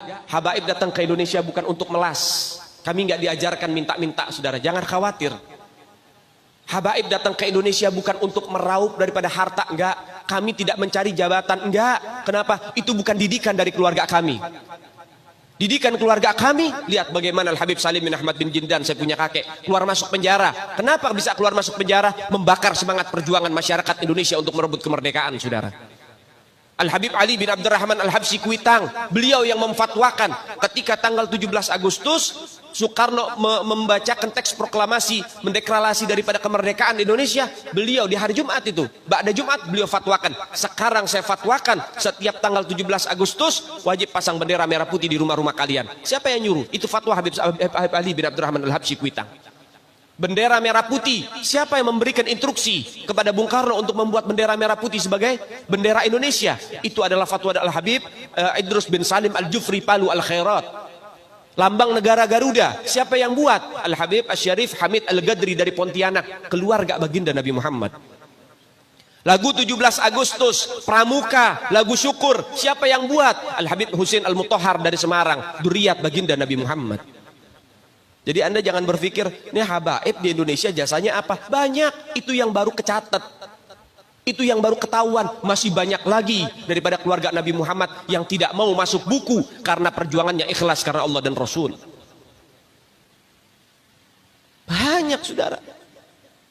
Habaib datang ke Indonesia bukan untuk melas. Kami nggak diajarkan minta-minta, saudara. Jangan khawatir. Habaib datang ke Indonesia bukan untuk meraup daripada harta, enggak. Kami tidak mencari jabatan, enggak. Kenapa? Itu bukan didikan dari keluarga kami. Didikan keluarga kami, lihat bagaimana Al-Habib Salim bin Ahmad bin Jindan, saya punya kakek, keluar masuk penjara. Kenapa bisa keluar masuk penjara? Membakar semangat perjuangan masyarakat Indonesia untuk merebut kemerdekaan, saudara. Al-Habib Ali bin Abdurrahman Al-Habsyi Kuitang, beliau yang memfatwakan ketika tanggal 17 Agustus Soekarno membacakan teks proklamasi mendeklarasi daripada kemerdekaan Indonesia. Beliau di hari Jumat itu, ba'da Jumat beliau fatwakan, sekarang saya fatwakan setiap tanggal 17 Agustus wajib pasang bendera merah putih di rumah-rumah kalian. Siapa yang nyuruh? Itu fatwa Habib Ali bin Abdurrahman Al-Habsyi Kuitang. Bendera merah putih, siapa yang memberikan instruksi kepada Bung Karno untuk membuat bendera merah putih sebagai bendera Indonesia? Itu adalah fatwa Al-Habib Idrus bin Salim Al-Jufri Palu Al-Khairat. Lambang negara Garuda, siapa yang buat? Al-Habib Asy-Syarif Hamid Al-Gadri dari Pontianak, keluarga baginda Nabi Muhammad. Lagu 17 Agustus, Pramuka, lagu syukur, siapa yang buat? Al-Habib Husain Al-Mutahhar dari Semarang, dzurriyyat baginda Nabi Muhammad. Jadi Anda jangan berpikir, ini habaib di Indonesia jasanya apa? Banyak, itu yang baru kecatat. Itu yang baru ketahuan. Masih banyak lagi daripada keluarga Nabi Muhammad yang tidak mau masuk buku karena perjuangannya ikhlas karena Allah dan Rasul. Banyak, saudara.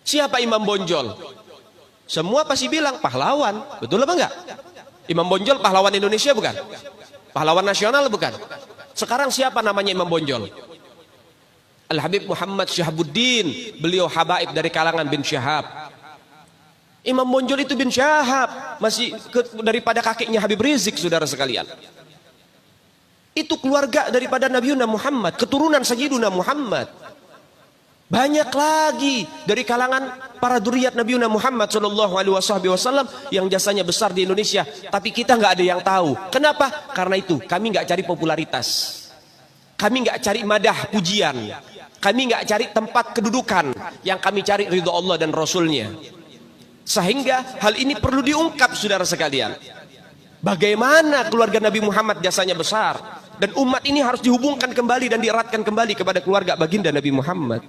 Siapa Imam Bonjol? Semua pasti bilang pahlawan. Betul apa enggak? Imam Bonjol pahlawan Indonesia bukan? Pahlawan nasional bukan? Sekarang siapa namanya Imam Bonjol? Al-Habib Muhammad Syahabuddin, beliau habaib dari kalangan bin Syahab. Imam Bonjol itu bin Syahab, masih daripada kakeknya Habib Rizik, saudara sekalian. Itu keluarga daripada Nabiuna Muhammad, keturunan Sayyiduna Muhammad. Banyak lagi dari kalangan para dzurriyyat Nabiuna Muhammad sallallahu alaihi wasallam yang jasanya besar di Indonesia, tapi kita nggak ada yang tahu. Kenapa? Karena itu kami nggak cari popularitas, kami nggak cari madah pujian. Kami nggak cari tempat kedudukan, yang kami cari ridho Allah dan Rasulnya. Sehingga hal ini perlu diungkap, saudara sekalian. Bagaimana keluarga Nabi Muhammad jasanya besar, dan umat ini harus dihubungkan kembali dan dieratkan kembali kepada keluarga baginda Nabi Muhammad.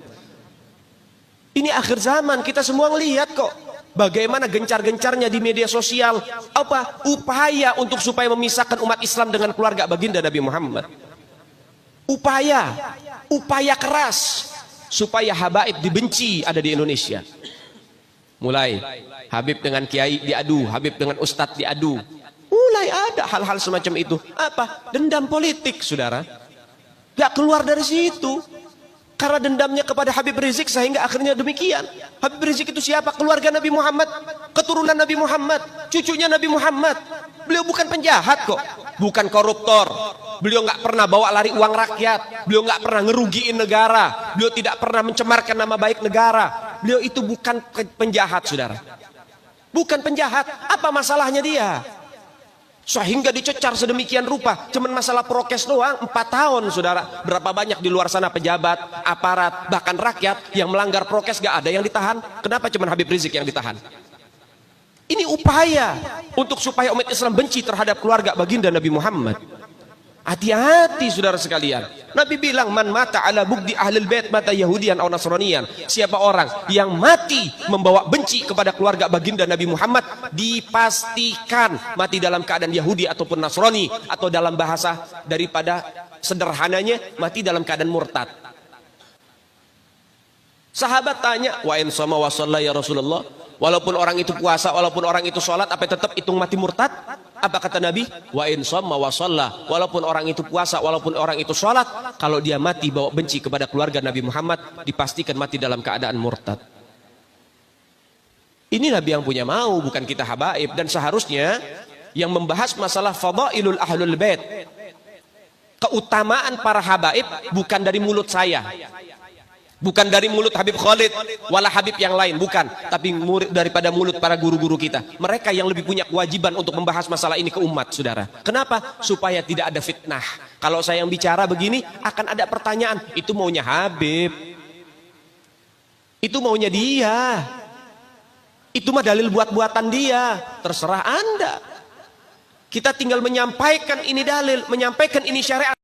Ini akhir zaman, kita semua ngelihat kok bagaimana gencar-gencarnya di media sosial apa upaya untuk supaya memisahkan umat Islam dengan keluarga baginda Nabi Muhammad. Upaya keras supaya habaib dibenci ada di Indonesia. Mulai Habib dengan kiai diadu, Habib dengan ustadz diadu. Mulai ada hal-hal semacam itu. Apa? Dendam politik, saudara. Gak keluar dari situ. Karena dendamnya kepada Habib Rizik sehingga akhirnya demikian. Habib Rizik itu siapa? Keluarga Nabi Muhammad, keturunan Nabi Muhammad, cucunya Nabi Muhammad. Beliau bukan penjahat kok, bukan koruptor. Beliau nggak pernah bawa lari uang rakyat. Beliau nggak pernah ngerugiin negara. Beliau tidak pernah mencemarkan nama baik negara. Beliau itu bukan penjahat, saudara. Bukan penjahat. Apa masalahnya dia? Sehingga dicecar sedemikian rupa. Cuman masalah prokes doang, 4 tahun, saudara. Berapa banyak di luar sana pejabat, aparat, bahkan rakyat yang melanggar prokes gak ada yang ditahan. Kenapa cuman Habib Rizik yang ditahan? Ini upaya untuk supaya umat Islam benci terhadap keluarga baginda Nabi Muhammad. Hati-hati, saudara sekalian. Nabi bilang, man mata ala bugdi ahlul bait mata yahudian atau nasranian. Siapa orang yang mati membawa benci kepada keluarga baginda Nabi Muhammad, dipastikan mati dalam keadaan Yahudi ataupun Nasrani, atau dalam bahasa daripada sederhananya mati dalam keadaan murtad. Sahabat tanya, wa in sama wa shalla ya Rasulullah, walaupun orang itu puasa, walaupun orang itu sholat, apa tetap hitung mati murtad? Apa kata Nabi? Wa in shamma wa shalla, walaupun orang itu puasa, walaupun orang itu sholat, kalau dia mati bawa benci kepada keluarga Nabi Muhammad, dipastikan mati dalam keadaan murtad. Ini Nabi yang punya mau, bukan kita habaib. Dan seharusnya yang membahas masalah fadailul ahlul bait, keutamaan para habaib, bukan dari mulut saya, bukan dari mulut Habib Khalid wala Habib yang lain, bukan, tapi daripada mulut para guru-guru kita. Mereka yang lebih punya kewajiban untuk membahas masalah ini ke umat, saudara. Kenapa? Supaya tidak ada fitnah. Kalau saya yang bicara begini, akan ada pertanyaan, itu maunya Habib, itu maunya dia, itu mah dalil buat-buatan dia. Terserah Anda. Kita tinggal menyampaikan ini dalil, menyampaikan ini syariat.